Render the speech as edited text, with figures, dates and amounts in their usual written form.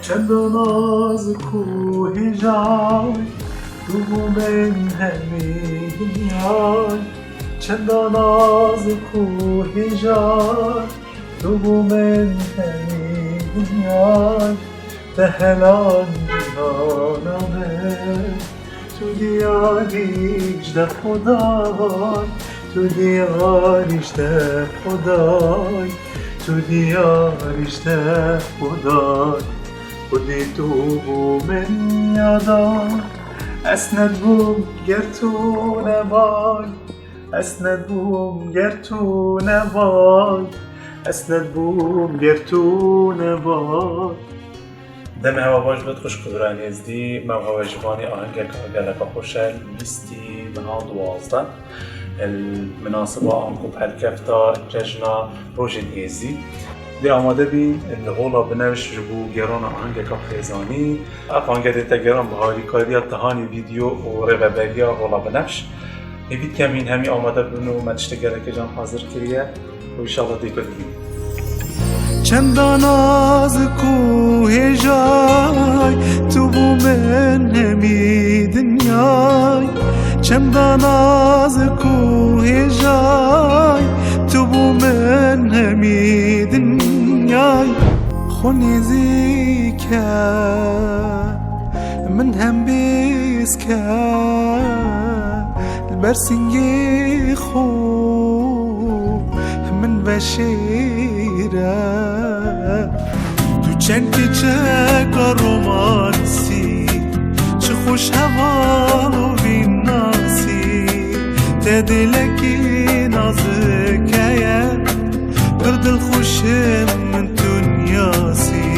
چند ناز کوه جای تو من همی دنیای چند ناز کوه جای تو من همی دنیای دهلان جهانمه تو دیاریش ده خدای تو دیاریش ده خدای تو دیاریش ده خدای خودی تو من یادای اسند بوم گر تو نبای اسند بوم گر تو نبای اسند بوم گر تو نبای دم هوا باش بد خوش قدرانی ازدی من هوا جوانی آهنگ کارگلک خوشل لیستی منها 12 المناسبة آنكو بهالكفتا ججنا روژن ایزی دی آماده بین الغولا بنوش جبو گران آهنگ کافیزانی آهنگ دیتا گران بهاری کاری تهانی ویدیو و رغبریا غولا بنوش نوید کمین همی آماده بینو مدشت گرک جان حاضر کریه و انشاءالله دیگه ببینیم چندان از کوه جای تو بو من همی دنیای چندان از کوه جای تو بو من همی دنیای خونیزی که من هم بیز که البرسنگی خوب من بشیره تو چند چک رومانسی چه خوش هوا بین ناسی تدلکی نازکیه بردل خوشم من دنیاسی